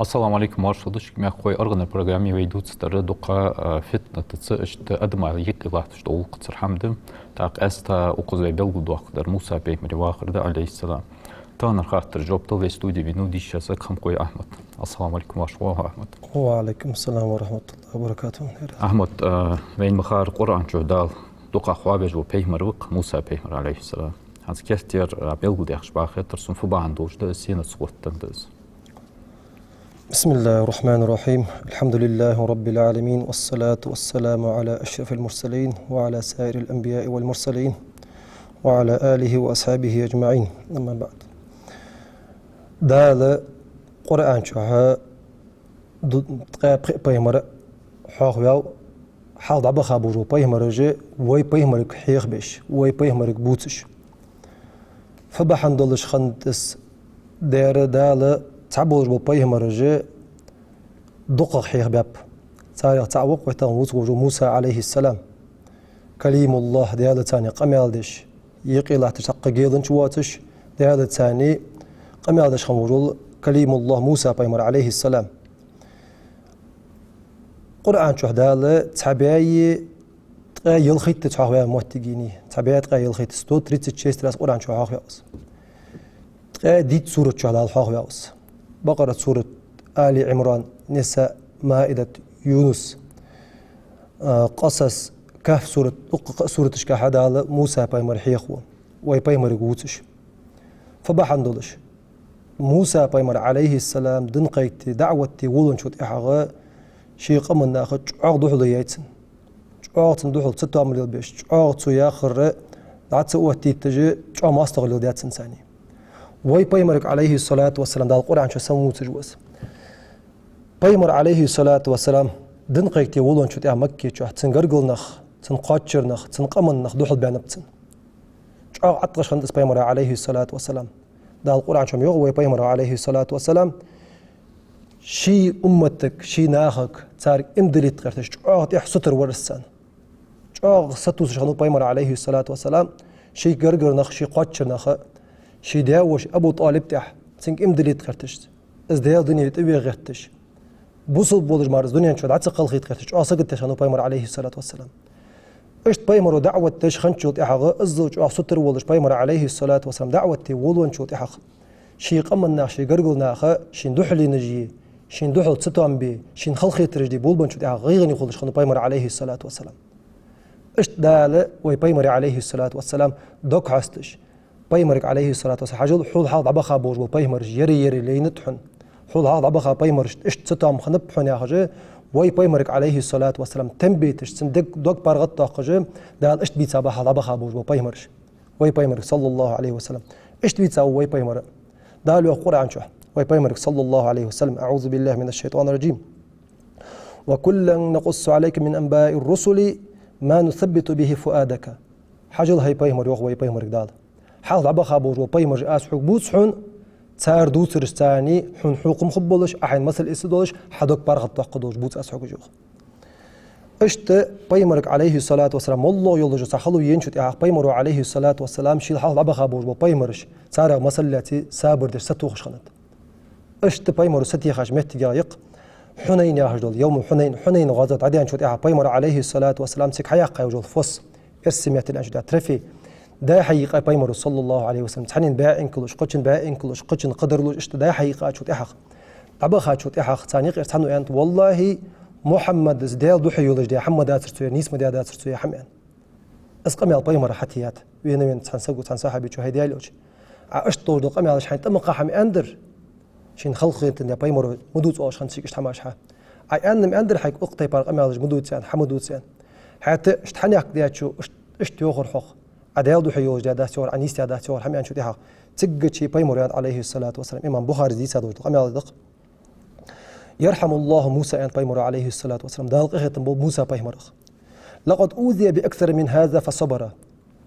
Assalamu alaikum warahmatullahi wabarakatuh. Органы программе ведут дока фитна тцешт адма якилат что улқцер хамды так эста укузай белгудуахдар Муса пеймри вахрда алейхиссалам. Танар хаттер жоптал в студии вину дишаса хамкой Ахмад. Ассаламу алейкум ва Ахмад. Ва алейкум ассалам ва рахматуллахи ва баракатух. Ахмад вейн махар Qur'an чудал дока хвабеж во пеймр вак Муса пеймр алейхиссалам. Хаз кестер белгудах шбахетер сун фубан дошда сина схоттандыз. بسم الله الرحمن الرحيم. الحمد لله رب العالمين والصلاة والسلام على أشرف المرسلين وعلى سائر الأنبياء والمرسلين وعلى آله وأصحابه أجمعين. أما بعد دال قرآن شوها بيمر حاغياو حاض عبا خابورو بيمر جي وي بيمرك حيخ بيش وي بيمرك بوتش فبحن دولش خندس دير دال تعبور ببيهم رجاء دقق حيخ باب تاريخ تعوق وتنوت موسى عليه السلام كليم الله ديالة تاني قميال ديش يقي الله تشق جيلن شواتش ديالة تاني قميال ديش خمورول كليم الله موسى بيمر عليه السلام قرآن شو دالة تابعي يلخيت تشاهويا موتيجيني تابعي يلخيت ستو تريت تشيست راس قرآن شو هاخياس ديت سورة شو دال هاخياس بقرة سورة آل عمران نساء مائدة يونس قصص كهف سورة شكاحة موسى بايمر حيخو وي بايمر قوتش فبحن دولش موسى بايمر عليه السلام دنقيت دعوتي ولن شوت إحاغا شي قمن ناخد شعاغ دوحل يايتسن شعاغ تندوحل 6 مليون بيش شعاغ تسوياخر دعت سواتي تجي شعاغ ما استغلو دياتسن ثاني وي بيمرك عليه الصلاة والسلام دال القرآن شو سمو تجوز بيمر عليه الصلاة والسلام دن قيتي ولون شو تيا مكي شو تنقرقل نخ تنقاتشر نخ تنقمن نخ دوحل بعنبتن شو عطغش خندس بيمر عليه الصلاة والسلام دال القرآن شو ميوغ وي بيمر عليه الصلاة والسلام شي أمتك شي ناخك تارك امدليت غيرتش شو تيح ستر ورسان شو ستوس شخنو بيمر عليه الصلاة والسلام شي قرقر نخ شي قاتشر نخ شي داوش أبو طالب تاح تنك امدليت غيرتش ازديال دنيا تبي غيرتش بوصل بولج مارز دنيا شو دعت قلخيت غيرتش أصقت تشانو بايمر عليه الصلاة والسلام اشت بايمر دعوة تش خنشوت إحاغ الزوج ستر ولج بايمر عليه الصلاة والسلام دعوة تي ولون شوت إحاغ شي قمنا شي قرقل ناخا شي ندحلي نجي شي ندحل تستوام بي شي نخلخيت رجدي بولبن شوت إحاغ غيغني خلش خنو بايمر عليه الصلاة والسلام اشت دال وي بايمر عليه الصلاة والسلام دوك عستش بايمرك عليه الصلاة والسلام حجل حول هذا عبخا بوج بايمر يري لينتحن حول هذا عبخا بايمر اشت ستام خنب حن يا خجه وي بايمرك عليه الصلاة والسلام تنبيتش سندق دوك بارغت طاقجه دال اشت بيت صباح هذا عبخا بوج بايمرش وي بايمرك صلى الله عليه وسلم اشت بيت وي بايمر دال القرآن شو وي بايمرك صلى الله عليه وسلم أعوذ بالله من الشيطان الرجيم وكلا نقص عليك من أنباء الرسل ما نثبت به فؤادك حجل هي بايمر وي بايمرك دال حال عبا خابور وبايمر أسحق بوسحون تار دوسرستاني حن حقوق مخبلش أحين مثل إسدولش حدوك بارغت تقدوش بوس أسحق جوخ اشت بايمرك عليه الصلاة والسلام والله يولج سحلو ينشط إعاق بايمر عليه الصلاة والسلام شيل حال عبا خابور وبايمرش تار مسلتي سابر در ستوخش خنت اشت بايمر ستي خاش مهتجايق حنين يا هجدول يوم حنين غازت عديان شوت إعاق بايمر عليه الصلاة والسلام سك حياق يوجد فص ارسميات الأجداد ترفي دا حقيقة بايمر صلى الله عليه وسلم تحنين باين كلش قتشن باين كلش قتشن قدر له دا حقيقة شوت إحق طبخ شوت إحق ثاني غير تحنو أنت والله محمد زديل دوحي يولج دي محمد داترتو نيس مدي داترتو يا حميان اسقم يا بايمر حتيات وين تنسقو تنصاحبي شو هيدي لوش اشطو دو قم يا شحن تم قحم اندر شين خلق انت يا بايمر مدوت اوش خنسيك تماشها اي ان اندر حق اقتي بار قم يا مدوت سان حمدوت سان حتى اشتحنيك دياتشو اشتيوخر حق عديال دوحي يوج دا سور انيس دا سور حميان شو ديها تجتشي بايمر عليه الصلاة والسلام امام بخاري زي سادو قم يا دق يرحم الله موسى أن بايمر عليه الصلاة والسلام دال قهتم موسى بايمر لقد أوذي بأكثر من هذا فصبر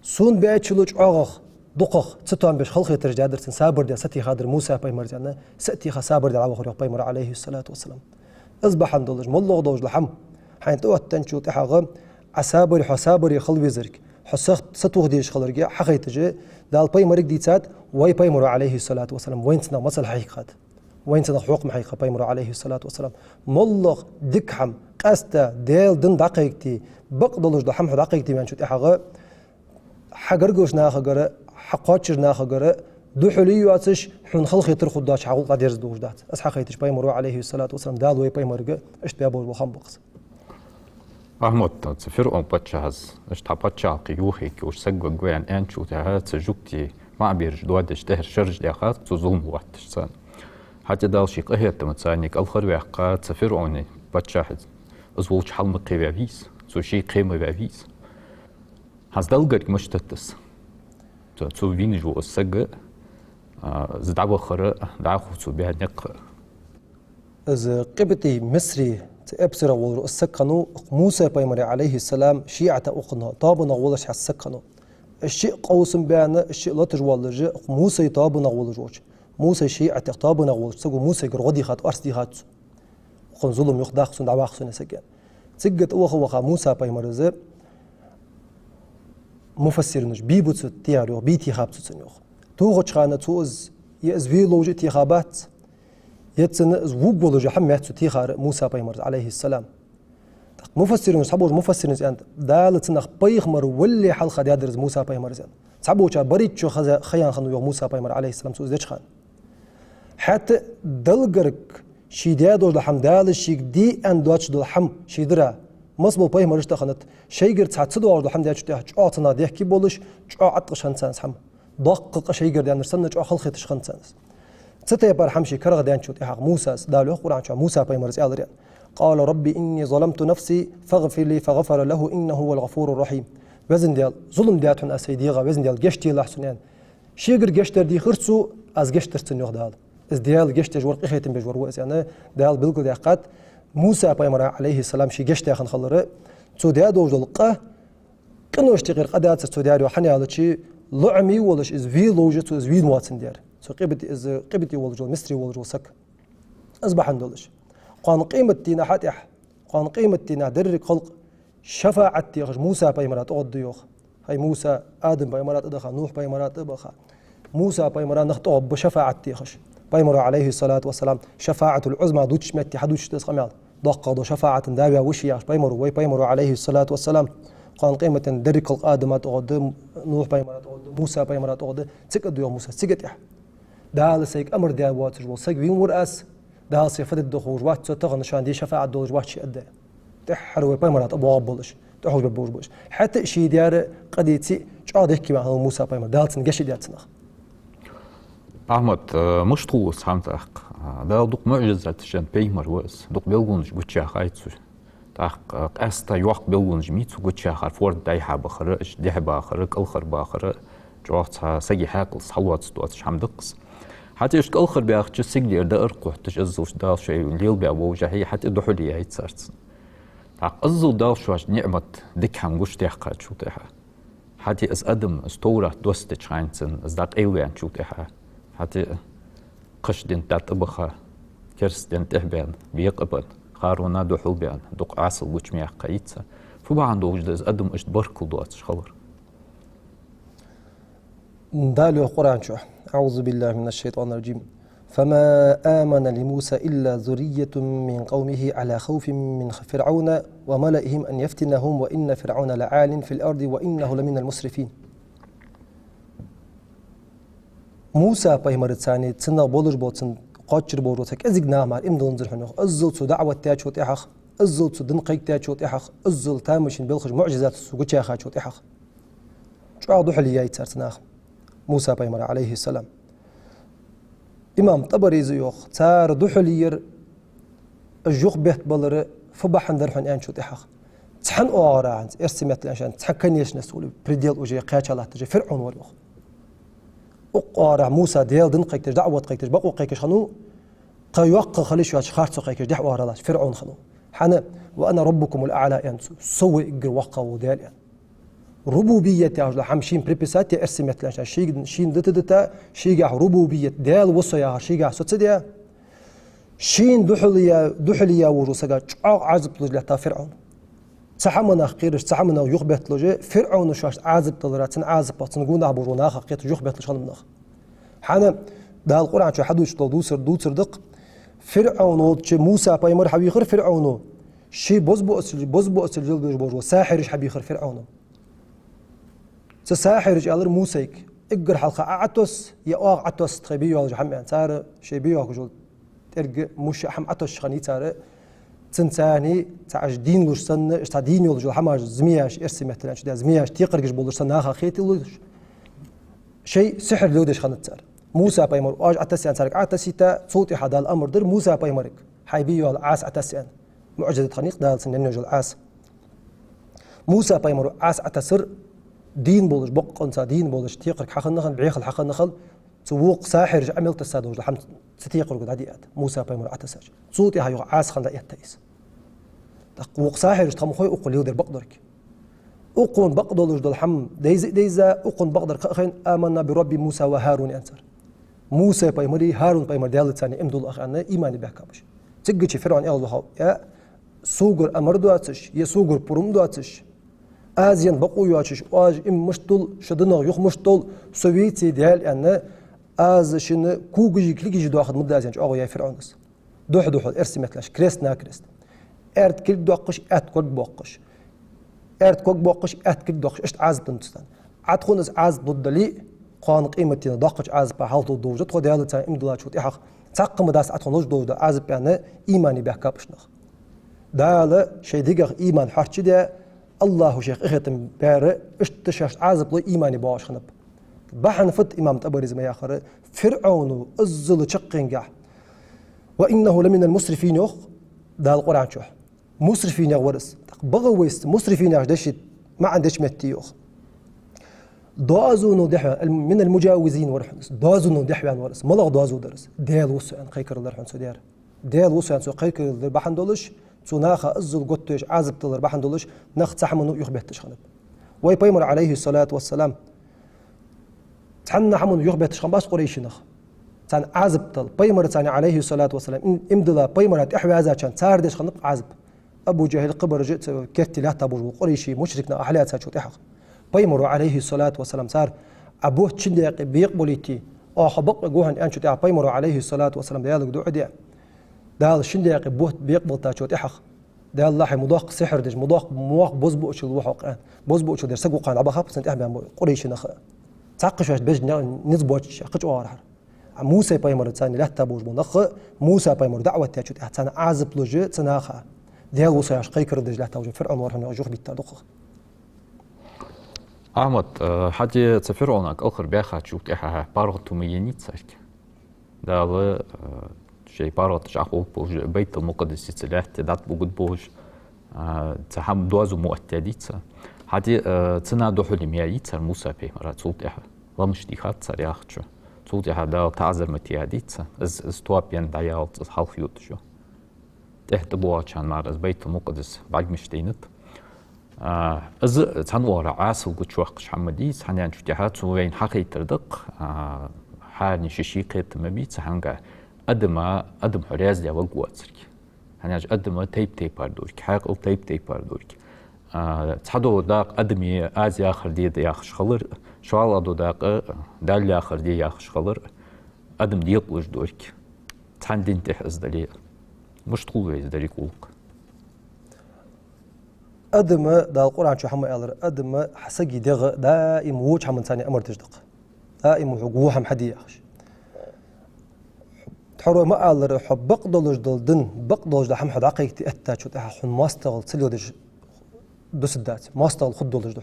سون بيتشلوج أغخ دقخ ستوان بيش خلقي ترجادر سابر دي ستي خادر موسى بايمر جانا ستي خسابر دي العوخر بايمر عليه الصلاة والسلام أصبح ندولج ملغ دوج لحم حين توت تنشو تحاغم عسابر حسابر يخل وزرك حسخت ستوخ ديش خلرجع حقيت جي دال بايمر ديتات واي بايمر عليه الصلاة والسلام وين سنا مسل حقيقات وين حقوق محيقة بيمر عليه الصلاة والسلام ملغ دكحم قاستا ديل دن دقيقتي بقدلوش دحم دقيقتي من شو تحقق حقرقوش ناخقرة حقاتشر ناخقرة دو حليواتش حن خلقي ترخد داش حقوق قد يرزدوش دات أسحقيتش بيمر عليه الصلاة والسلام دالو بيمرق اشت بيابور وخنبقس أحمد تفرقون بتشهز اشتحبتشاقي يوخيك وش سجوا جوان أنشو تهات سجوكتي ما بيرج دوادش تهر شرج ديخات تزوم وقتش سان حتى دال شيء قهية تمتسانيك الخر ويحقات سفرقوني بتشهز أزولش حلم قيبة بيس سو شيء قيمة بيس هز دلقرك مش تتس تو بينجو السجق زدعوا خرق دعوا خصو بها نقرأ از قبتي مصري تأبصر والرؤ السكنو موسى بيمري عليه السلام شيعة أقنا طابنا ولش حسكنو الشيء قوس بيانا الشيء لا تجوال موسى طابنا ولجوج موسى شيعة طابنا ولج سجو موسى قرودي خات أرسدي خات خن ظلم يخدع خسون دعوا خسون سجن سجت وخا موسى بيمري ز مفسرنش بيبوت تيارو بيتي خابت سنيوخ توغش خانة توز يأزوي لوجي تيخابات يتسن زوجولوجي حميت تيخار موسى بيمر عليه السلام مفسرين صحابوج مفسرين زين دالتنخ بيخمر واللي حلقه دادرز موسى بيمر زين صحابوج بريتشو خيان خنو موسى بيمر عليه السلام سوزدش خان حتى دلغرك شيدادو دحم دال شيك دي ان دوتش دحم شيدرا مصبو بيمر اشتخنت شيغر تاتسدو دحم داچ اتنا ديكي بولش اتقشان سانس حم دقق شيغر دانرسن خلخي تشخنسانس ستة برحمشي كرغ دانشو تحق موسى دالو قرآن شو موسى بيمرز ألريان قال ربي إني ظلمت نفسي فاغفر لي فغفر له إنه هو الغفور الرحيم وزن ديال ظلم دياتون أسيديغا وزن ديال جشتي لحسنان شيغر جشتر دي خرسو از جشتر تنيوغ دال از ديال جشتر ورق إخيتن بجور وإز يعني ديال بلغو ديقات موسى بيمر عليه السلام شي جشتي خن خلره تو ديادو جلقه كنو اشتغير قدات تو دياريو حنيالتشي لعمي ولش از في لوجتو از في نواتن ديار قبتي والجو مصري والجو سك أصبح ندولش قان قيمتي نحاتح قان قيمتي ندرك خلق شفاعتي غش موسى بيمرات أوديوخ هاي موسى آدم بيمرات أدخل نوح بيمرات أبخا موسى بيمرات نخطو بشفاعتي غش بيمر عليه الصلاة والسلام شفاعة العظمى دوتش متي حدوش تسقمال ضقضوا شفاعة داوية وشياش بيمر عليه الصلاة والسلام قان قيمة درك خلق آدم أود نوح بيمرات أود موسى بيمرات أود سكت يوم موسى سكت دال سيك أمر ديال واتج وسيك وين ورأس دال صفات الدخول وات تغن شان دي شفاعة دول وات شيء أدى تحروا بيمرات أبو بولش تحوج ببوش حتى شيء ديار قديتي شاد يحكي مع موسى بيمر دال تنقش ديال تنخ أحمد مش طوس حمتك ده دوق معجزة شان بيمر وس دوق بيلغونج بتشا خايتسو تاق أستا يوق بيلغونج ميتسو بتشا خار فورد دايها بخرج ديها بخرج الخر بخرج جواتها سجي حاقل صحوات ستواتش حمدقس حتى يشك الخر بياخد سجدير ده أرقو تجزوش دال شيء ليل بيعوجه هي حتى دحولي هي تصرت أزل دال شواش نعمة ديك همجوش تحقق شو تحا حتى أز أدم استورة دوست شاينسن أز دات أيوان شو تحا حتى قش دين تات أبخا كرس دين تهبان بيقبل خارونا دحول بيان دوق عسل وش ميحقا يتسا فبا عنده وجد أز أدم اشت بركو دواتش خبر دالو القرآن شو أعوذ بالله من الشيطان الرجيم فما آمن لموسى إلا ذرية من قومه على خوف من فرعون وملئهم أن يفتنهم وإن فرعون لعال في الأرض وإنه لمن المسرفين موسى بيمرت ثاني تسنى بولج بوتسن قاتشر بوروتك أزق نامر إمدون زرحنوخ أزل تو دعوة تاج وتحخ أزل تو دنقيق تاج وتحخ أزل تامشين بالخج معجزات سوقتشا خاج وتحخ شو عضو حلياي تسرتناخ موسى بيمر عليه السلام إمام طبري زيوخ تار دحلير الجوخ بيت بلر فبحن درحن أنشو تحخ تحن أوارا عن إرسمت الأنشان تحكن يش نسول بريديل وجي قاچ الله تجي فرعون ولوخ أقارع موسى ديال دنقيك تج دعوة قيك بقو قيك خنو قيوق خليش واش خارتو قيك دح وارا فرعون خنو حنا وأنا ربكم الأعلى أنسو سوي إجر وقا ودال يعني ربوبية يا حمشين بريبسات يا إرسمت الأنشان شين دتا شيجع ربوبية ديال وصيا شيجع سوتسديا شين دحليا وروسجا عازب لجلتا فرعون تحمنا خيرش تحمنا يخبت لجه فرعون شاش عازب تلراتن عازب باتن قونا برونا خقيت يخبت لشان منخ حنا ده القرآن شو حدوش دوسر دق فرعون وتش موسى بايمر حبيخر فرعونه شي بوز الجلد بوجو ساحرش حبيخر فرعونه ساحرش على موسيك اقر حلقة عتوس يا عتوس تخبيه على جحم يعني صار شي بيو جول ترجع مش حم عتوس خني صار تنساني تعج دين لوش سن اشتا دين يولج حماج زمياش ارسي مثلا شدا زمياش تيقرج بولش سن اخا خيتي لوش شيء سحر لودش خنت صار موسى بايمر اج عتسيان صار عتسيتا صوتي هذا الامر در موسى بايمرك حيبيو العاس عتسيان معجزة خنيق دال سنن نجل عاس موسى بايمر عاس عتسر دين بولش بقنصا دين بولش تيقرك حق النخل بعيخل حق النخل تسوق ساحر عمل تسادوج لحم ستيقرك داديات موسى بايمر عتساج صوتي هاي عاس خن لا يتيس تقوق ساحر تخم خوي اقول يودر بقدرك اقون بقدرج دول حم ديزا اقون بقدر خين امنا برب موسى وهارون انصر موسى بايمري هارون بايمر دال ثاني امدول اخ انا ايماني بكابش تجي فرعون الله يا سوغر امر دواتش يا سوغر بروم دواتش ازين بقو ياتش واج ام مشتول شدنا يخ مشتول سوفيتي ديال ان از شن كوجي كليجي دو اخذ مده ازين اغو يا فرعونس دوح ارسمتلاش كريست ناكريست ارت كل دوقش ات كل بوقش ارت كوك بوقش ات كل دوقش اشت عازب تنتستان عتخونس عازب ضدلي قان قيمتنا دوقش عازب حالتو دوجت خو ديال تا امدلا شوت اخ تقم داس اتخونوج دو عازب يعني ايماني بكابشنخ دال شي ديغ ايمان حرچ ده الله شيخ اختم بار اشتشاش عازب لو ايماني باش خنب بحن فت امام تبرز ما ياخر فرعون الزل تشقنجا وانه لمن المسرفين يخ ده القران شو مسرفين يا ورس بغويست مسرفين يا دشت ما عندش متيوخ دوازو ندح من المجاوزين ورحنس دوازو ندح عن ورس ملغ دوازو درس ديال وسان قيكر درحن سدير ديال وسان سو قيكر بحن دولش سناخ الزل قطش عازب تلر بحن دولش نخ تحمنو يخبتش خنب وي بيمر عليه الصلاه والسلام تحنا حمن يخبتش خنباس قريش نخ تان عازب تل بيمر تاني عليه الصلاه والسلام امدلا بيمر احوازا كان تاردش خنب عازب ابو جهل قبر جئت كرتي لا تابو قريشي مشركنا احلات ساتشو تحق بيمر عليه الصلاه والسلام صار ابوه تشندق بيقبليتي او خبق جوهن انشو تاع بيمر عليه الصلاه والسلام ديال دو عدي دال شندق بوه بيقبل تاچو تحق دال الله مضاق سحر دج مضاق مواق بوزبو شو الوحو قران بوزبو شو در سقو قان ابا خاب سنت احبان قريش نخ تعقش بج نزبوش قچ وارحر موسى بيمر ثاني لا تابوج نخ موسى بيمر دعوه تاچو تاع عازب لوج تناخا ديال وصاش قيكر دجله توجه فرعون ورهن اجوخ بالتدق احمد حاجه فرعونك اخر بيخا تشوف احها بارغتو مينيت ساك دال شي بارغت شاخو بوج بيت المقدس تسلاح تدات بوجود بوج تحم دوازو مؤتديت حاجه تنا دوحو لميايت موسى بيمر تصوت احها ومش دي خات سرياخشو تصوت احها دال تعذر متياديت از توابين دايال حلف يوتشو تحت بواتشان مارز بيت المقدس بعد مشتينت از تنور عاس وقتشوقش حمدي سحنان شتيحات وين حقيقة دق حاني شيقت مبيت هنگا ادم حريز دي وقواتك هناج ادم تيب باردورك حق تيب باردورك تحدو داق ادمي ازي اخر دي ياخش خلر شوال ادو داق دال اخر دي ياخش خلر ادم ديقلش دورك تحندين تحز دليل مش تقول ذلك قولك أدم دا القرآن شو حما يالر أدم حسقي دغ دائم وجه من ثاني أمر تجدق دائم وجوه هم حدي يخش تحرو ما يالر حب بقدلج دلدن بقدلج ده هم حد عقيقتي أتا شو تح حن ماستغل سليودج دسدات ماستغل خدولج ده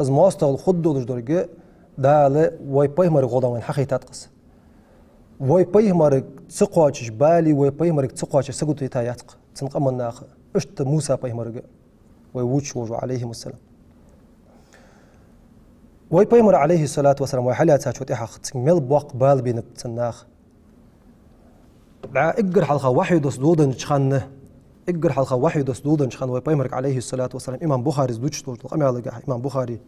از ماستغل خدولج درجة دا ل واي باي مر غضوان حقيقة تقص واي باي مر تسقواش بالي واي باي مر تسقواش سقط يتاياتق تنقم الناخ اشت موسى باي مر ويوتش وجو عليهم السلام واي باي مر عليه الصلاة والسلام وحلات ساتشوت إحق تميل بوق بال بين بتناخ لا اقر حلقة وحي دسدودا نشخانه اقر حلقة وحي دسدودا نشخان واي باي مرك عليه الصلاة والسلام إمام بخاري زدوش توجد قمي على إمام بخاري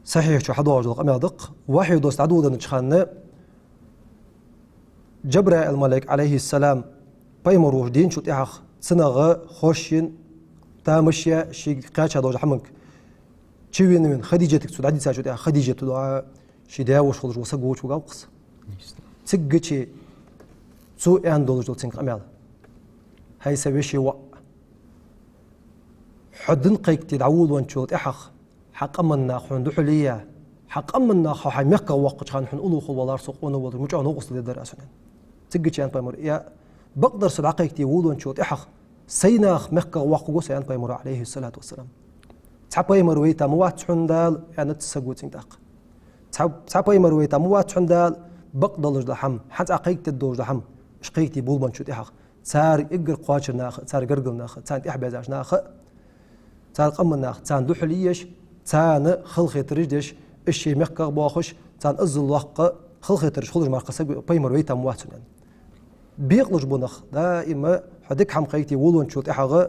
صحيح شو حضور وجد قمي دق وحي دسدودا نشخانه جبرائيل الملك عليه السلام باي مروج دين شو إحق سنغ خوشين تامشيا شي قاچا دوج حمك تشوين من خديجتك سود عدي ساجو خديجه تدعى شي داوش خلج وسقوش وقوقس تسقچي سو أن دولج دول تنك أمال هاي سبيشي و حدن قيك تدعول وانشوت إحخ حق أمنا خون دحلية حق أمنا خو حي مكة وقت خان حن أولو خو والار سقونه ولا مجا نقص للدراسة تجي شان بايمر يا بقدر سبعقيك تيقول وانشوت إحخ سيناخ مكة وقو سيان بايمر عليه الصلاة والسلام تعب بايمر ويتا موات حندال يعني تسقوت تنتاق تعب بايمر ويتا موات حندال بقدر لحم حتى عقيك تدوج لحم شقيتي بول وانشوت إحخ صار إجر قواتش ناخ صار قرقل ناخ صار إحبازاش ناخ صار قمن ناخ صار دحليش صار خلخي ترجدش الشي مكة باخش صار أزل وقة خلخي ترج خلج ما قصق بايمر ويتا موات يعني بيقلج بنخ دائما حدك حم قيتي ولون شوت إحغ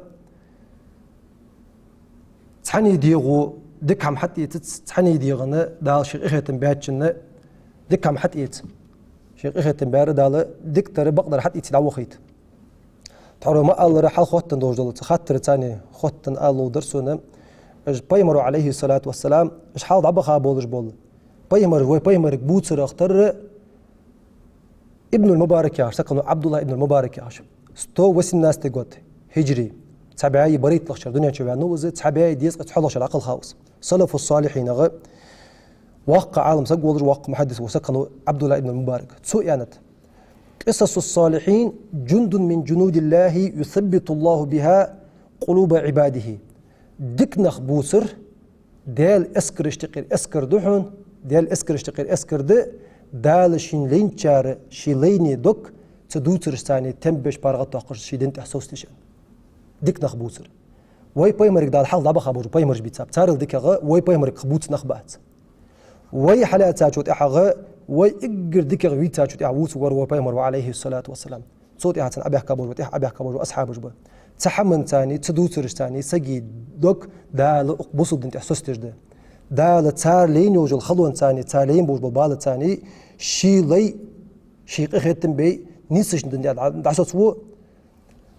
تحني ديغو دك حم حتى تحني ديغنا دال شيء إخيتن باتشنا دك حم حتى شيء إخيتن بار دال دك ترى بقدر حتى يتدعو خيت تعرف ما قال رح خوتن دوج دول خاطر ثاني خوتن قالوا درسنا إج بايمرو عليه الصلاة والسلام إج حاض عبخا بولج بول بايمر بوتسر اختر ابن المبارك ياش سكنوا عبد الله ابن المبارك ياش ستو وسن ناس تقول هجري تبعي بريت لخشر دنيا شبع نوز تبعي ديس تحلش العقل خاوس سلف الصالحين غ وقع عالم سقول وقع محدث وسكنوا عبد الله ابن المبارك سوء يعني قصص الصالحين جند من جنود الله يثبت الله بها قلوب عباده دكنخ بوسر دال اسكر اشتقر اسكر دحون دال اسكر اشتقر اسكر د دال شين لين شار شيليني دوك تدوتر ثاني تمبش بارغت تقش شيدنت احسوس تشن دكنخ بوسر واي بايمرك دال حال دبخ ابو بايمرج بيتساب تارل دكغه واي بايمرك خبوت نخبات واي حالات تاجوت احغه واي اجر دكغ ويتا تاجوت اعوت ور بايمر عليه الصلاه والسلام صوت احسن ابي كبر وتح ابي كبر اصحاب جبه تحمن ثاني تدوتر ثاني سجي دوك دال بوسد انت احسوس تجده دال تار لين يوجل خلون ثاني تار لين بوج ببال ثاني شي لي شي قختم بي نيسش دعسوت و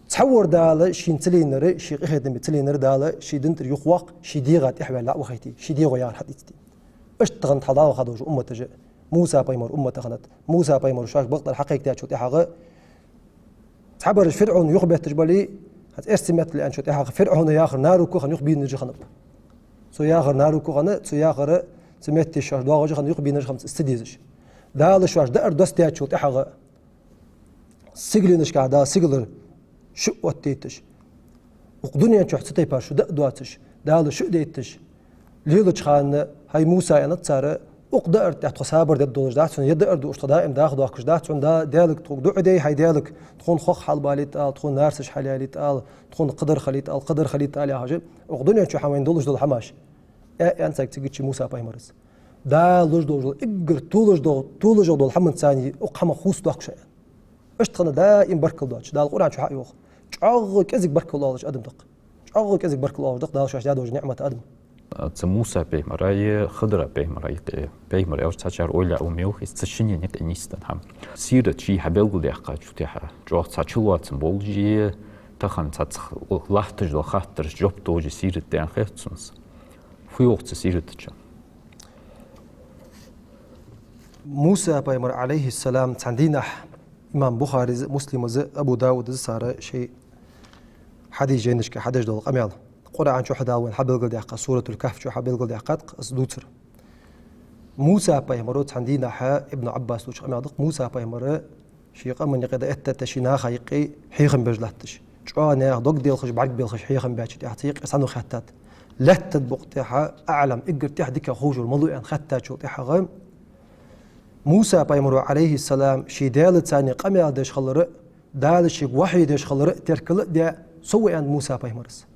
تصور دال شي نتلينر شي قختم بتلينر دال شي دنتر يخوق شي ديغات احوال لا وخيتي شي ديغو يا حديتي اشتغنت حضاو خدوج امته موسى بايمر امته خنت موسى بايمر شاش بقدر حقيقتها شو تحغ تعبر فرعون يخبط تجبلي استمت لان شو تحغ فرعون ياخر نارو كو خن يخبي نجي خنب سو ياخر نارو كو خن سو ياخر سمت شاش دواغ خن يخبي نجي خمس استديزش دال شواش دار دوستيات شو تحغ سيجلينش قاعده سيجلر شو وتيتش وقدنيا شو حتى باش دواتش دال شو ديتش ليلوش خان هاي موسى انا تصار اقدر تحت صابر دد دولج داتون يدر دو اشتدائم داخل واكش داتون دا دالك تقول دو عدي هاي دالك تكون خخ حال باليت تكون نارسش حاليت تكون قدر خليت يا حاجه وقدنيا شو حوين دولج دول حماش انت تيجي موسى بايمرز دا لوج دول اجر تولج دول حمن ثاني اقحم خوس دوكش اشتخنا دائم بركل دوتش دا القران شو حيوخ عغ كزك بركل الله ادم دق عغ كزك بركل الله دق دا شو داوج نعمه ادم موسى بيمراي خضرة بيمراي أو تشار أولى أو ميوخ استشيني نك نيستن هم سيرة شيء حبيل دقة شو تيها جوه تشلوات بولجي تخن تخ لحتج لخاطر جوب توجي سيرة دان خيرتسونس في وقت سيرة تشا موسى بيمر عليه السلام تندينا إمام بخاري مسلم أبو داود صار شيء حديث جينش كحديث دول قميل قرآن شو حداون حبل قد يحقق سورة الكهف شو حبل قد يحقق أصدوتر موسى بايمروت عندنا ابن عباس وش قميض موسى بايمر شيء قمن يقدر تشينا خيقي حيخم بجلتش شو أنا ضق ديل خش بعد بيلخش حيخم باش تعطيك إسانو خطات لا تطبق تها أعلم إجر تحدك خوج الموضوع أن خطات شو تحغم موسى بايمر عليه السلام شي دال ثاني قميض دش خلر دال شي وحي دش خلر تركل ده سوى عند موسى بايمرس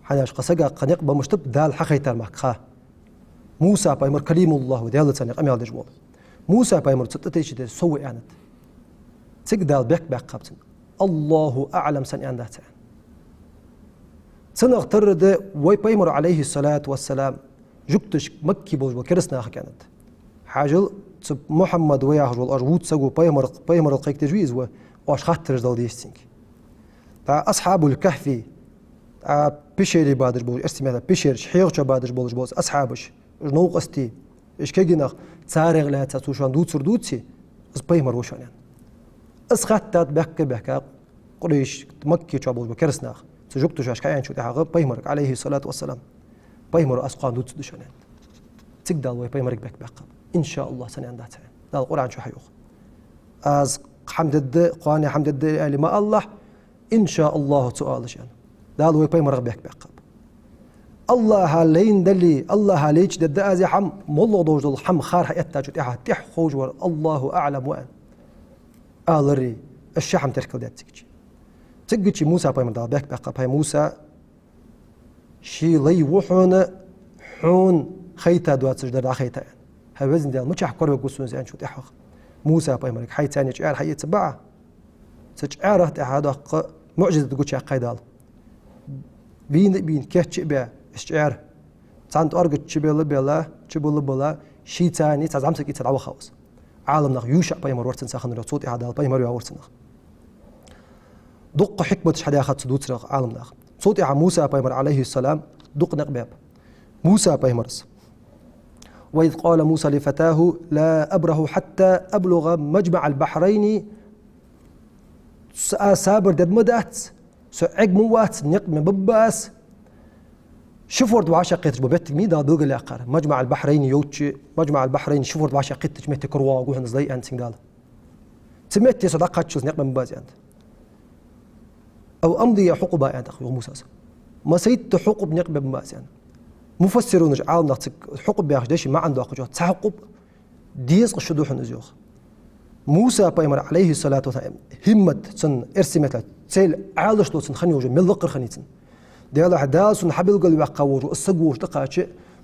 حناش قصقا قنيق بمشتب دال حقيت المكخا موسى بايمر كليم الله دال ثاني قميض دش موسى بايمر تتيش ده سوى عند تقدر بك قبتن الله أعلم سن عندها سنغتر ده وي بايمر عليه الصلاة والسلام جبتش مكي بوج وكرسنا كانت حاجل تب محمد وياهج والأرجوت سجوا بايمر القيك تجويز وأش خاطر جدال ديستينك تا أصحاب الكهف بيشيري بادش بوج استماع بيشير شحيغ بادش بوج أصحابش جنوق استي إيش كيجينا تسارع لا تسوشان دوت سردوتي بايمر وشان يعني اسخاتات بك قريش مكي شابوز بكرسناخ سجوكتو شاش كاين شو تاع بيمرك عليه الصلاة والسلام بيمر أسقان دوت دشانين تقدر وي بيمرك بك إن شاء الله سنة عندها تعين ده القرآن شو حيوخ از حمد الد قاني حمد الد لما الله إن شاء الله سؤال شان ده وي بيمرك بك الله هالين دلي الله هاليج دد أزي حم مولو دوج الحم خار حياتا جو تح خوج الله أعلم وأن آلري الشحم تركل ده تجي موسى بيمر ده بك باي موسى شي لي وحون حون خيتا دوات سجدر دا خيتا هوزن ديال مچح كور بقوسون زين شو تحق موسى بايمرك حي ثاني جعل حي تبعه سجعره هذا معجزه تقول شي قيدال بين كيتش بيا اشعار تانت ارغ تشبل بلا تشبل بلا شي ثاني تزعمتك يتدعو خاوس عالمنا يوشع بايمر ورتن ساخن لو صوت هذا بايمر ورتن دق حكمه شحدا اخذ سدوت عالمنا صوت موسى بايمر عليه السلام دق نقباب موسى بايمرس وإذ قال موسى لفتاه لا أبره حتى أبلغ مجمع البحرين سابر دد مدات سعق موات نقم بباس شفورد وعشا قيتش ببيتك ميدا دوغ الأقار مجمع البحرين يوتشي مجمع البحرين شفورد وعشا قيتش مهتك روا وغوهن زي أنت سنقال تميتي صدقات شوز نقم بباس أنت أو أمضي حقوبا أنت أخي موسى ما سيدت حقوب نقم بباس أنت مفسرون جعل نعطيك حقوب بياخد دشي ما عنده أخوات تحقوب ديس قشدوح نزيوخ موسى بايمر عليه الصلاة والسلام همة سن إرسمت تسيل عالش لو سن خنيوج من ذكر خنيتن ديال حداس حبل قلب قوج السقوش دقاش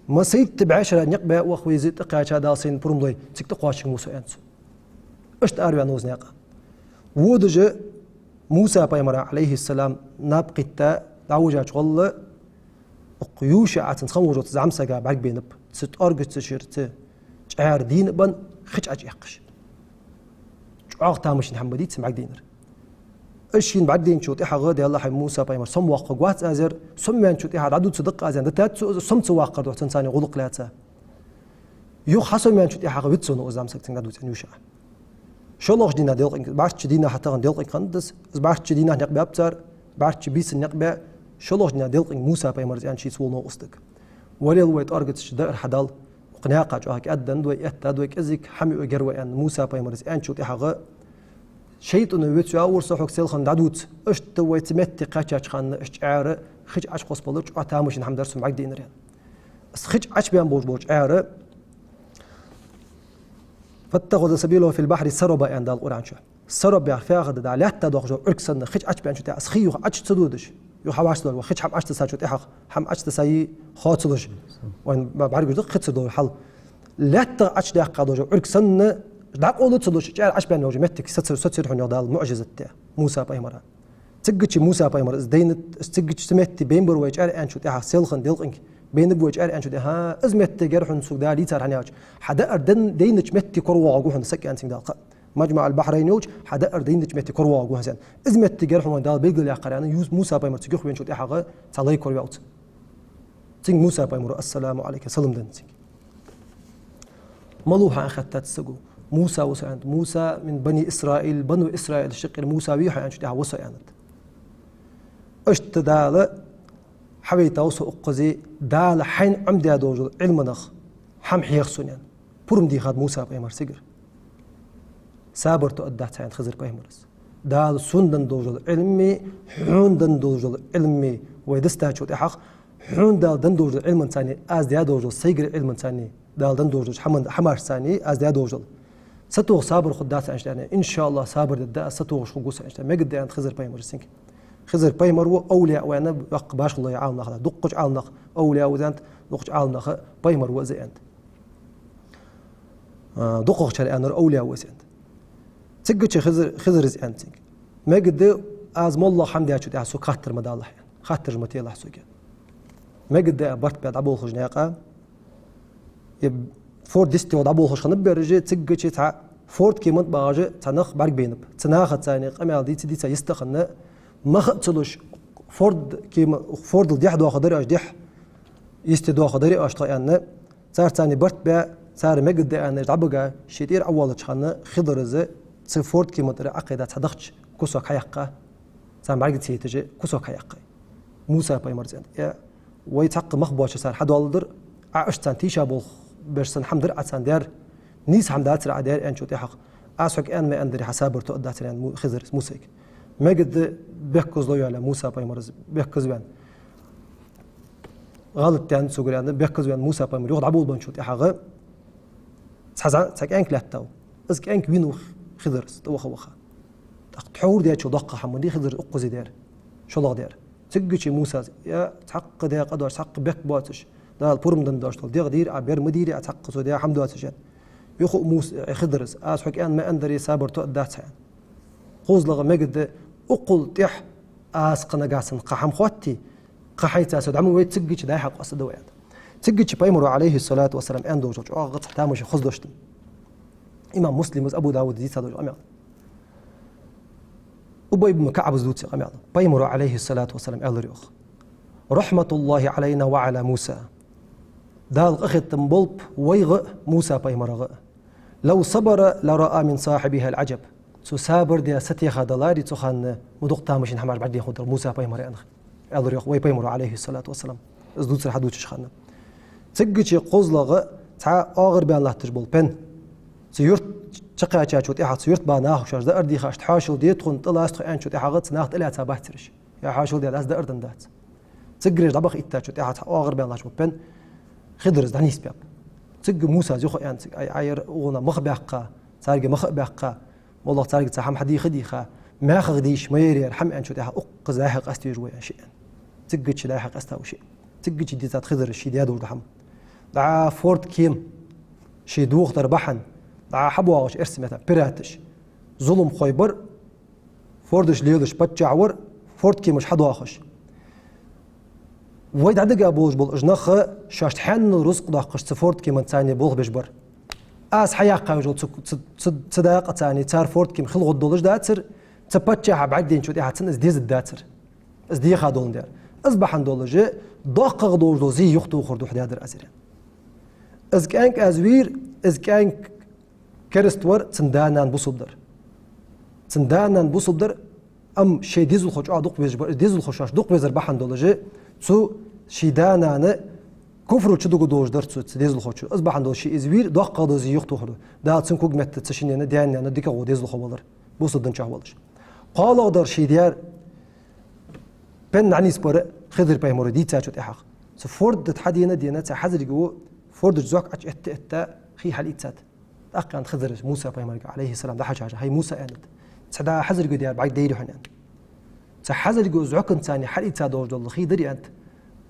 ما سيد تبعشر نقبة وأخوي زيد دقاش هذا سين برمضي تك تقاش موسى أنت أشت أروي نوز ناقة ودج موسى بايمر عليه السلام نابقتا دعوجة شغل قيوش عتن خموج وتزعم سجا بعد بينب ست أرجع تشيرت شعار دين بن خش أجي يقش شعار تامش محمدي تسمع دينر إيشين بعد دين شو تيحا غادي الله حي موسى بايمر سم واقع قوات أزر سمين شو تيحا عدود صدق أزر دتات سم تواقع دوت إنسان غلق لاتا يو حسب من شو تيحا غويت سنو أزام سكتين عدود يوشع شو الله دينا ديلق بعرف دينا حتى عن ديلق كندس بعرف دينا نقبة أبتر بعرف بيس نقبة شو الله دينا ديلق موسى بايمر زين شيء سول نو أصدق ولي الويت أرجع شدار حدال قناقة جاهك أدن دوي أتى كأزيك حمي وجروي أن موسى بايمر زين شو تيحا غ شيء إنه يبتسوا أول صحوك سيل خن دعوت أشت ويتمت قاچاچ خن إشعار خج عش قص بلوش عتامش نحم درس معك دينرين بس خج عش بيان بوج عار فاتخذ سبيله في البحر سربا عند القرآن شو سرب يعرف ياخذ ده لا تدخل أركسن خج عش بيان شو تاع أسخيه عش تدودش يو حواش دور وخج حم عش تساعد شو تاع حم عش تساعي خاطلش وين بعرف يدق خج دور حل لا تعش ده قادوج أركسن داك أولو تصدوش جال عش بين وجه متك ستر حنيا دال معجزة تاع موسى بايمرا تجتش موسى بايمر زدينت تجتش سمت بين بر وجال أنشو تاع سيلخن ديلقنك بين بوجال أنشو تاع أزمت جرحن سوق دالي تار حنياج حدا أردن دينش متي كروا وجوهن سك أنسين دال مجمع البحرين يوج حدا أردينش متي كروا وجوهن زين أزمت جرحن دال بيقول يا قريان يوز موسى بايمر تجيخ بين شو تاع صلي كروا أوت تين موسى بايمر السلام عليك سلام دنتك ملوها أخذت تسقو موسى وسعند موسى من بني إسرائيل بنو إسرائيل الشقير موسى ويحيى عن شتاع وسعند اشتدال حبيت أوسو أقزي دال حين عمدي دوج علم نخ حم حيخ سنين برم دي خاد موسى بايمر سجر سابر تؤدت عند خزر بايمرس دال سندن دوج علمي حوندن دوج علمي ويدستا شو تحق حون دال دن دوج علم ثاني از دي دوج سيجر علم ثاني دال دن دوج حمار ثاني از دي دوج ستوغ صابر خدات أنشتاني إن شاء الله صابر الداء ستوغ شخوص أنشتاني ما قد عند خزر بايمر سينك خزر بايمر هو أولياء وأنا بق باش الله يعاون نخ دقج عاون نخ أولياء وزانت دقج عاون نخ بايمر وزي أنت دقج شري أنا أولياء وزي أنت تجتش خزر زي أنت ما قد أزم الله حمد أشوت أحسو خاطر مدالح خاطر متي الله حسوك ما قد برت بعد أبو خجناقة فورد ديستي وضعبوه خش خنب برجع تجتش تع فورد كيمت باجة تنخ برق بينب تناخد ثاني قمة دي تدي يستخدم ما خدتلوش فورد كيم فورد الديح دوا خضري أش ديح يستدوا خضري أش طيانة صار ثاني برت بع صار مجد أنا جعبقة شتير أول تشخنا خضر زي تسفورد كي مدر عقيدة صدقش كوسوك حيقة سام بعد تيجي كوسوك حيقة موسى بايمر زين يا ويتحق مخبوش صار حد والدر عشتان تيشا بول برسن حمدر عتان دار نيس حمدات رع دار ان شو تحق اسحق ان ما اندري حسابر تقدات يعني خزر موسى ما قد بيحكز له على موسى بايمر بيحكز بان غلط يعني سوغر يعني بيحكز بان موسى بايمر ياخذ عبول بان شو تحق تحزن تك انك لاتو از كانك وينو خضر توخ وخا تحور ديال شو دقه حمودي خضر اقزي دير شو لا دير تجي موسى يا تحق ديال قدر تحق بك باتش دا البورم دن داشتل ديغ دير عبير مديري اتحق سو ديال حمد واتش يخو موسى خضرس اسحك ان ما اندري صابر تو دات خوز لغه مجد اقل تح اسقنا قاسن قحم خوتي قحيت اسد عمو ويت تجي دا حق اسد ويات تجي بايمر عليه الصلاه والسلام اندو جو غط تامش خزدشت إمام مسلم أبو داود زيت هذا الأمر أبي بن كعب زوجي أمر بايمر عليه الصلاة والسلام ألريخ رحمة الله علينا وعلى موسى دال أخذ تنبلب ويغ موسى بايمر لو صبر لرأى من صاحبها العجب سابر دي ستي خدلاري تخان مدوق تامشين حمار بعد ياخذ موسى بايمر ألريخ وي بايمر عليه الصلاة والسلام زوجي حدوش خانه تجي قزلغ تع آخر بين الله تجبل بن سيرت شقا شوت احد سيرت باناه شاش دا اردي خاشت حاشل دي تخون طلاست ان شوت احد ناخت الى تاباترش يا حاشل دي از دا اردن دات تجري دبخ ايتا شوت احد اخر بين الله شوت بن خضرز دانيس باب تج موسى زخو ان اي عير ونا مخبقه سارق مخبقه والله سارق تحم حدي خديخه ما خديش ما يري رحم ان شوت احد اقزاه قستي جوي شيء تج شي لاحق استو شيء تج دي ذات خضر شي ديادو دحم دع فورد كيم شي دوغ تربحن حبواش ارسمتها براتش ظلم خيبر فوردش ليلش بتجعور فورد كي مش حدا اخش ويد عدق ابوج بول اجنخ شاشت حن رزق داقش فورد كي من ثاني بول بجبر اس حياقه جو صداقه ثاني تار فورد كي خلق الدولج داتر تبتجع بعدين شو دي حتن از ديز الداتر از دي خادون دير اصبح دولج دقق دولج زي يختو خردو حدادر ازرين از كانك ازوير از كانك كرستور تندانان بوصدر ام شي ديزل خوش دوق بيجبر ديزل خوشاش دوق بيزر بحن دولجي تو شيدانان كفرو تشدو دوج در تو ديزل خوش از بحن دول شي ازوير دوق قدوزي يختو خدو دا تسن كوك مت تشينينا ديان ديكا غو ديزل خولر بوصدن چاولش قال در شي ديار بن عنيس بر خضر بايمور دي تاچوت احق سفورد تحدينا دينا تا حزر جو فورد زوك اچ ات خي حليتات أكان خضر موسى بايمرك عليه السلام ده حاجة هاي موسى أند سدا حزر جو ديار بعد ديرو حنان سحزر جو زعكن ثاني حري تادور دول خيدري أنت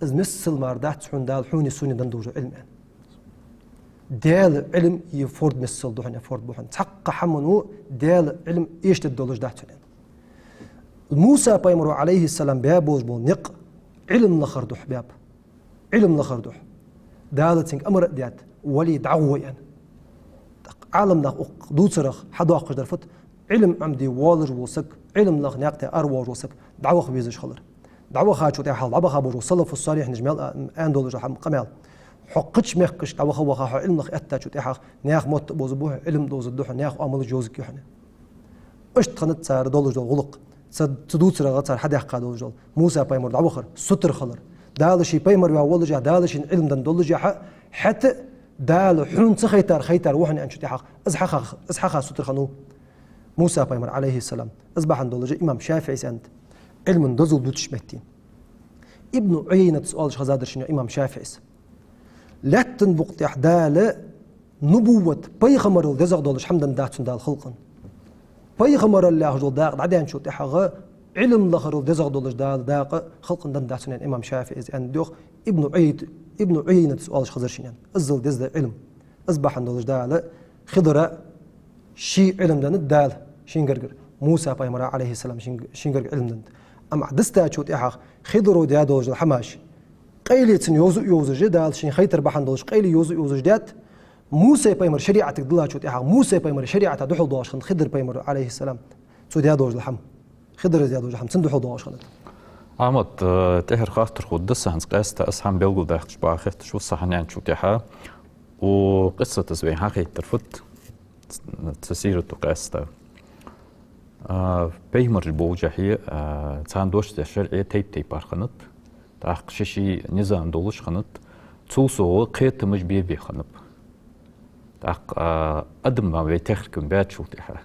إز مثل ماردات حون دال حوني سوني دندوجو علم دال علم يفورد مثل دوحنا فورد بوحن تحق حمنو دال علم إيش تدولج ده حنان موسى بايمر عليه السلام بابوج بول نق علم لخردوح باب علم لخردوح دالتنك أمر ديات ولي دعويا عالم لغ دوترخ حدا قدر فت علم عمدي والر وسك علم لغ ناقته ارور وسك دعوه بيزش خلر دعوه خاچو تاع حال دعوه خبر وصلف الصالح نجمل ان دولج حم قمال حقش مخكش دعوه خو خا علم لغ اتاچو تاع ناخ موت بوزبوه علم دوز دوح ناخ عمل جوزك يحنا اش تخنت صار دولج غلق تدوتر غتر حدا حق دولج موسى بايمر دعوه خر ستر خلر دالشي بايمر والج دالشي علم دن دولج حتى دال حون خيتار وحنا انشتي حق ازحخ ستر خنو موسى بايمر عليه السلام اصبح عند امام شافعي سند علم دزل دوتش متين ابن عيينة سؤال خزادر شنو امام شافعي لاتن بقت احدال نبوة بيغمر الدزغ دولش حمدن داتن دال خلقن بيغمر الله جو داق عدان شو تحغ علم لخر الدزغ دولش دال داق خلقن دن داتن امام شافعي اندوخ ابن عيينة سؤال خزر شنو ازل دز علم اصبح عند دال خضر شي علم دن دال شينغرغر موسى بايمر عليه السلام شينغرغر علم دن اما دستا شوت احق خضرو دادوج الحماش قيلتن يوزو جدال شين خيتر بحندوش قيل يوزو جدات موسى بايمر شريعه دلا شوت احق موسى بايمر شريعه دحول دوش خضر بايمر عليه السلام تو دادوج الحم خضر دادوج الحم سندحول دوش خلت عمد تهر خاطر قدس هنس قاستا اسحم بيلغو داخش باخت شو صحنان شو تيها وقصه تسوي حقيقه ترفت تسير تو قاستا بيمر بوجهي تاندوش تشرع تيب بارخنت تاق ششي نظام دولش خنت توسو قيت مش بي خنب تاق أدم ما بيتخركم بات شو تيها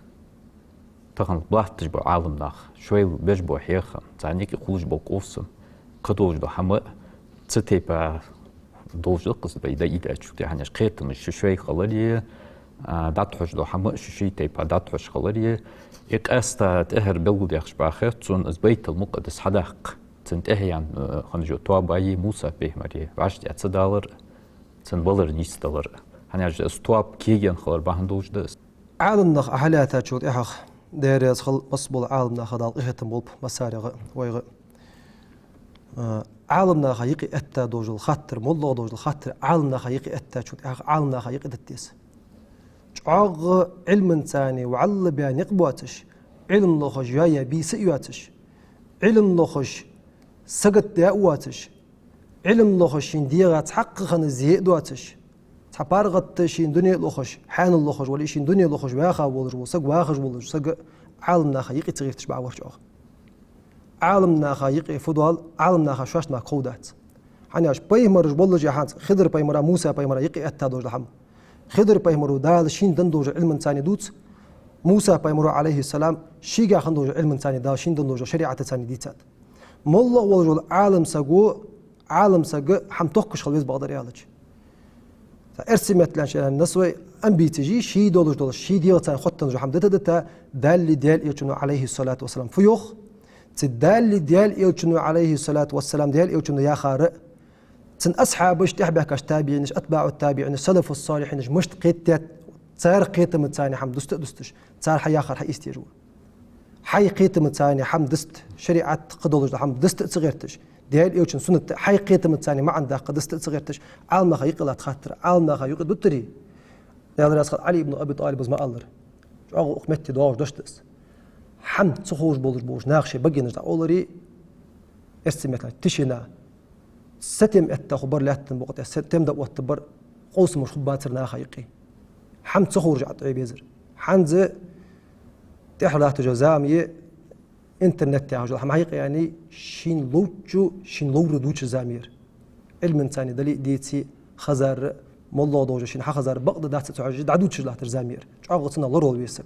تاقن بلاحت تجبو عالم ناخ شوي بيجبو حيخم تانيكي خلوش بوقوفسم قدوش دو حما تتيبا دولش دقس بيدا إيدا شو تيها نش قيت مش شوي خلالي داتحوش دو حما شوشي تيبا داتحوش خلالي إك أستا تأهر بلغد يخش باخر تون أزبيت المقدس حداق تنتهي خنجو تواباي موسى به مري عشت $100 تنبلر $100 هنيج استواب كيجن خلر باهندوش دس عالم نخ أحلاتها شوت إحخ داريز خل مصبول عالم نخ دال إختم بولب مسارغ ويغ عالم نخ يقي أتا دوج الخاطر مولو دوج الخاطر عالم نخ يقي أتا شوت إحخ عالم نخ يقي دتيس عاغ علم ثاني وعل بيان يقبواتش علم لخش جاية بي سيواتش علم لخش سقط داواتش علم لخش ديغا تحقق نزيد دواتش تبارغت شين دنيا لخش حان لخش ولا شين دنيا لخش واخا ولج وسق واخج ولج سق عالمنا خيقي تغيرتش با ورجوغ عالمنا خيقي فضل عالمنا خشاشنا قودات حنياش بيمر بولج يحانس خضر بيمر موسى بيمر يقي اتا دوج لحم خضر بيمر دال شين دندوج علم ثاني دوت موسى بيمر عليه السلام شيغا خندوج علم ثاني دال شين دندوج شريعه ثاني ديتات مولو ولج عالم سقو عالم سق حم توكش خلويز بقدر يالج ارسمت لانشان نسوي ام بي تجي شي دولج شي ديال تاع خطن جو حمدته دتا دال ديال يوتشنو عليه الصلاه والسلام فيوخ تدال ديال يوتشنو عليه الصلاه والسلام ديال يوتشنو يا خار تن اصحابش تحبه كاش تابعين اتباع التابعين السلف الصالحين مش قيت صار قيت متاني حمد دستش صار حيا خر حي استيجو حي قيت متاني حمد دست شريعه قدولج حمد دست صغيرتش ديال يوتشن سنة حي قيت متاني ما عندها قدست صغيرتش عالم خيق لا تخاطر عالم خيق دتري يا راس علي بن ابي طالب ما الله اغو اخمتي دوش دشتس حمد صخوش بولج ناخشي بقي نجد اولري استمت تشينا ستم التخبر لا تنبقت ستم دا وتبر قوس مش خباترنا خيقي حمد صخور رجعت عبيزر حنز تحرات جزامي انترنت يا رجل حقيقة يعني شين لوتشو شين لور دوتش زامير علم ثاني دلي ديتي خزر مولو دوجه شين خزر بقد دات تعجد دعدوتش لا ترزامير عقتنا لرول بيسك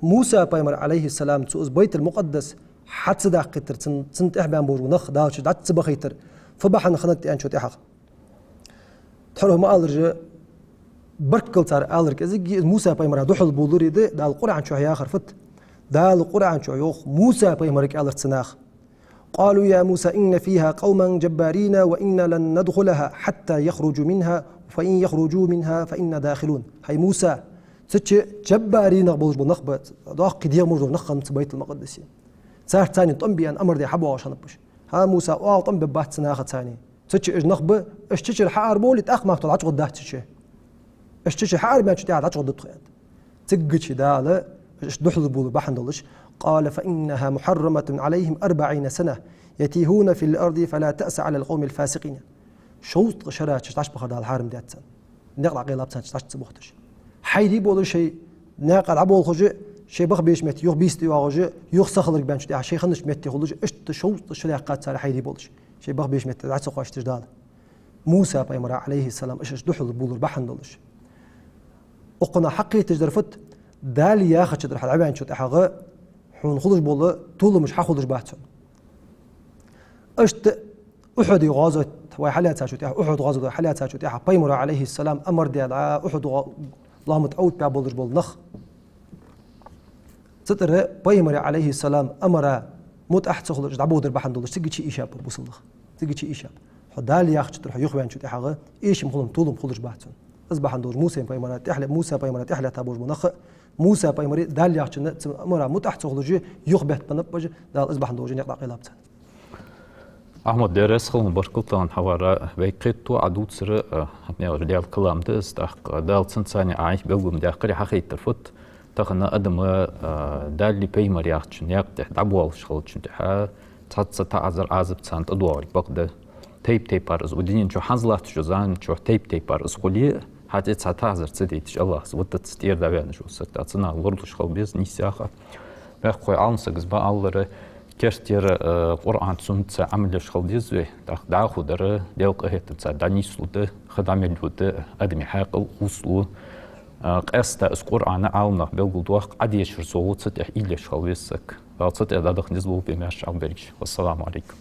موسى بايمر عليه السلام تسوز بيت المقدس حتى دا قتر تنت احبان بوج ونخ داوش دات سبخيتر فبحن خنت ان شوت احق تحرو ما الرج بركل تار الرك ازي موسى بايمر دحل بولوري دا القران شو هي اخر فت دا القرآن شو يوخ موسى بيمرك على السناخ قالوا يا موسى إن فيها قوما جبارين وإن لن ندخلها حتى يخرجوا منها فإن يخرجوا منها فإنا داخلون هاي موسى ستش جبارين قبلش بنخبط ضاق قديم مرجو نخم بيت المقدس صار ثاني طنبي أن أمر دي حبوا عشان بش ها موسى طنب بات سناخ ثاني ستش إج نخبة اشتش الحار بولي تأخ ما طلعت قد دهتش اشتش الحار ما تشتي على قد تخيل تجش داله دحل بول بحندلش قال فإنها محرمة عليهم 40 سنة يتيهون في الأرض فلا تأس على القوم الفاسقين شوط شرات تاش بخدا الحارم داتن نقلع قيلاب تاش تبختش حيدي بول شيء ناقل عبول خج شيء بخ بيش مت يخ بيست يواجه يخ سخلك بانش دي شيء خنش مت خلج اشت شوط شلاقات صار حيدي بولش شيء بخ بيش مت عتق واش تجدال موسى بيمر عليه السلام ايش دحل بول بحندلش وقنا حقي تجرفت دال يا خش تروح العبان شو تحقق حون خلص بوله طول مش حخلص بحث اشت احد غازت وحلات شو تحقق احد غازت وحلات شو تحقق بيمر عليه السلام امر ديال احد اللهم تعود بابولج بول نخ ستر بيمر عليه السلام امر موت احد خلص دعبود ربحان دولش تجي شي ايشاب بوصلخ تجي شي ايشاب دال يا خش تروح يخبان شو تحقق ايش مخلم طول خلص بحث اصبح عندوج موسى بيمر تحلى موسى بيمر تحلى تابوج منخ موسى بايمري دال ياخشن مرا متحت خلوجي يخبت بنبج دال اصبح عندوج يقطع قلابت احمد درس خل بركوتان حوارا بيقيتو عدود سر حتني ديال كلام دستق دال سنساني عايش بلغم داخل حقيقة ترفت تخنا ادم دال لي بايمر ياخشن يقطع دبول شغل شنتها تصت تعذر عازب سانت ادوار بقد تيب بارز ودين شو حنزلات شو زان شو تيب بارز قولي حتى تعتذر تديتش الله سوت تستير دابان شو سكت أصنع ورلش خلبيز نيساخة بأخوي عنصق بقى الله كشتير قرآن سنة عملش خلبيز دع خدر ديوق هت تصدقني سلطة خدام الجود أدمي حق وصلوا قصة قرآن عالنا بلغ دوق عديش رسول ستح إلش خلبيزك فصدق هذا نزلوا بمشي عم بريش والسلام عليكم